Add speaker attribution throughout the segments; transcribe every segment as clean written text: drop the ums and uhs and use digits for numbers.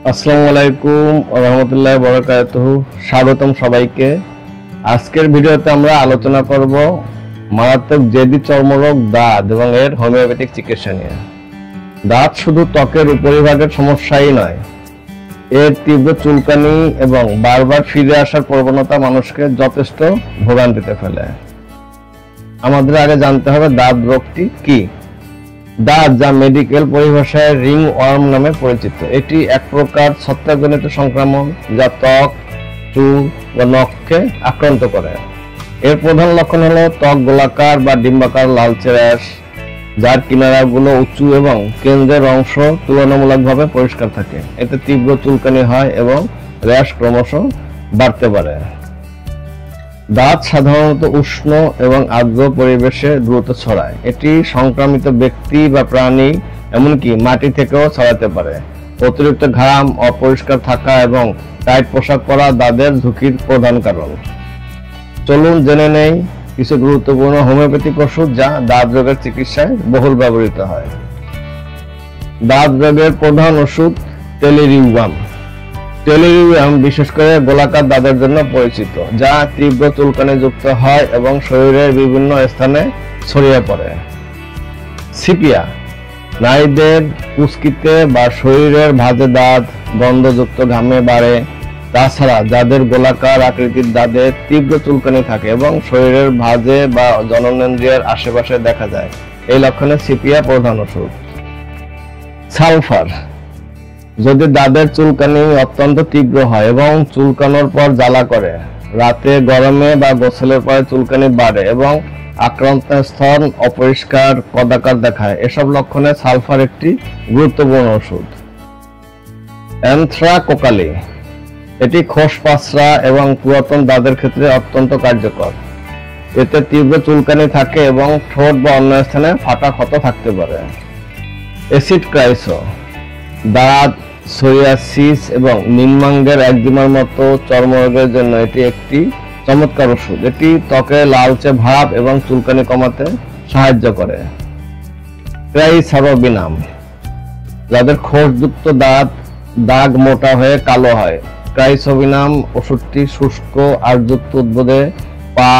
Speaker 1: আসসালামু আলাইকুম ওয়া রাহমাতুল্লাহি ওয়া বারাকাতুহু। স্বাগতম সবাইকে। আজকের ভিডিওতে আমরা আলোচনা করব মারাত্মক জেদি চর্মরোগ দাঁত এবং এর হোমিওপ্যাথিক চিকিৎসা নিয়ে। দাঁত শুধু ত্বকের উপরিভাগের সমস্যাই নয়, এর তীব্র চুলকানি এবং বারবার ফিরে আসার প্রবণতা মানুষকে যথেষ্ট ভোগান্তিতে ফেলে। আমাদের আগে জানতে হবে দাঁত রোগটি কি। দাঁত, যা মেডিকেল পরিভাষায় রিং ওয়ার্ম নামে পরিচিত, এটি এক প্রকার ছত্রাকজনিত সংক্রমণ যা ত্বক, চুল বা নখকে আক্রান্ত করে। এর প্রধান লক্ষণ হলো ত্বক গোলাকার বা ডিম্বাকার লালচে র্যাশ, যার কিনারাগুলো উঁচু এবং কেন্দ্রের অংশ তুলনামূলকভাবে পরিষ্কার থাকে। এতে তীব্র চুলকানি হয় এবং র্যাশ ক্রমশ বাড়তে পারে। দাঁত সাধারণত উষ্ণ এবং আর্দ্র পরিবেশে দ্রুত ছড়ায়। এটি সংক্রামিত ব্যক্তি বা প্রাণী, এমনকি মাটি থেকেও ছড়াতে পারে। অতিরিক্ত ঘাম, অপরিষ্কার থাকা এবং টাইট পোশাক পরা দাঁতের ঝুঁকির প্রধান কারণ। চলুন জেনে নেই কিছু গুরুত্বপূর্ণ হোমিওপ্যাথিক ওষুধ যা দাঁত রোগের চিকিৎসায় বহুল ব্যবহৃত হয়। দাঁত রোগের প্রধান ওষুধ টেলিরিউয়াম। টেলিরিউয়াম বিশেষ করে গোলাকার দাঁতের জন্য পরিচিত, যা তীব্র চুলকানি যুক্ত হয় এবং শরীরের বিভিন্ন স্থানে ছড়িয়ে পড়ে। সিপিয়া, নারীদের কুচকিতে বা শরীরের ভাঁজে দাঁত গন্ধযুক্ত ঘামে বাড়ে। তাছাড়া যাদের গোলাকার আকৃতির দাঁতে তীব্র চুলকানি থাকে এবং শরীরের ভাঁজে বা জননেন্দ্রিয়ের আশেপাশে দেখা যায়, এই লক্ষণে সিপিয়া প্রধান ওষুধ। সালফার, যদি দাঁতের চুলকানি অত্যন্ত তীব্র হয় এবং চুলকানোর পর জ্বালা করে, রাতে গরমে বা গোসলের পরে চুলকানি বাড়ে এবং আক্রান্ত স্থান অপরিষ্কার কদাকার দেখায়, এসব লক্ষণে সালফার একটি গুরুত্বপূর্ণ ওষুধ। অ্যানথ্রাকোকালি, এটি খোসপাসরা এবং পুরাতন দাঁতের ক্ষেত্রে অত্যন্ত কার্যকর। এতে তীব্র চুলকানি থাকে এবং ঠোঁট বা অন্য স্থানে ফাটা ক্ষত থাকতে পারে। অ্যাসিড ক্রাইসো, দাঁত, সোরিয়াসিস এবং নিম্নাঙ্গের একজিমার মতো চর্মরোগের জন্য এটি একটি চমৎকার ওষুধ। এটি ত্বকে লালচে ভাব এবং চুলকানি কমাতে সাহায্য করে। ট্রাইসারোবিনাম, যাদের খোসযুক্ত দাঁত দাগ মোটা হয়ে কালো হয়, ট্রাইসারোবিনাম ওষুধটি শুষ্ক আর্দ্রযুক্ত উদ্ভিদে পা,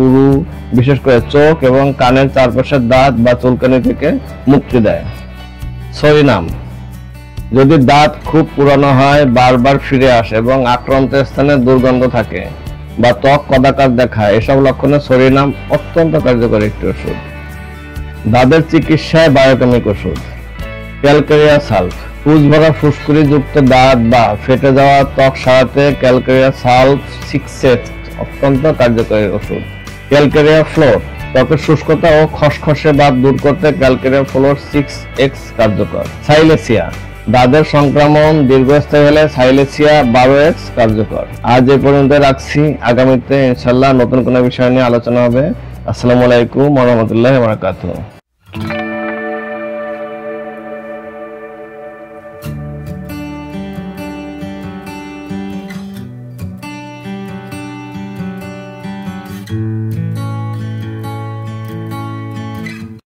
Speaker 1: উরু, বিশেষ করে চোখ এবং কানের চারপাশের দাঁত বা চুলকানি থেকে মুক্তি দেয়। সরিনাম, যদি দাঁত খুব পুরানো হয়, বারবার ফিরে আসে এবং আক্রান্ত স্থানে দুর্গন্ধ থাকে বা ত্বক কদাকার দেখায়, এসব লক্ষণে সরিনাম অত্যন্ত কার্যকরী একটি ওষুধ। দাঁতের চিকিৎসায় বায়োকেমিক ওষুধ। ক্যালকেরিয়া সাল্ফ, পুঁজ ভরা ফুসকুড়ি যুক্ত দাঁত বা ফেটে যাওয়া ত্বক সারাতে ক্যালকেরিয়া সাল্ফ 6X অত্যন্ত কার্যকরী ওষুধ। ক্যালকেরিয়া ফ্লোর, ত্বকের শুষ্কতা ও খসখসে ভাব দূর করতে ক্যালকেরিয়া ফ্লোর 6X কার্যকর। সাইলেসিয়া, দাঁতের সংক্রমণ দীর্ঘস্থায়ী হলে সাইলেসিয়া 12X কার্যকর। আজ এই পর্যন্ত রাখছি। আগামীতে ইনশাআল্লাহ নতুন কোনো বিষয় নিয়ে আলোচনা হবে। আসসালামু আলাইকুম ওয়া রাহমাতুল্লাহি ওয়া বারাকাতুহু।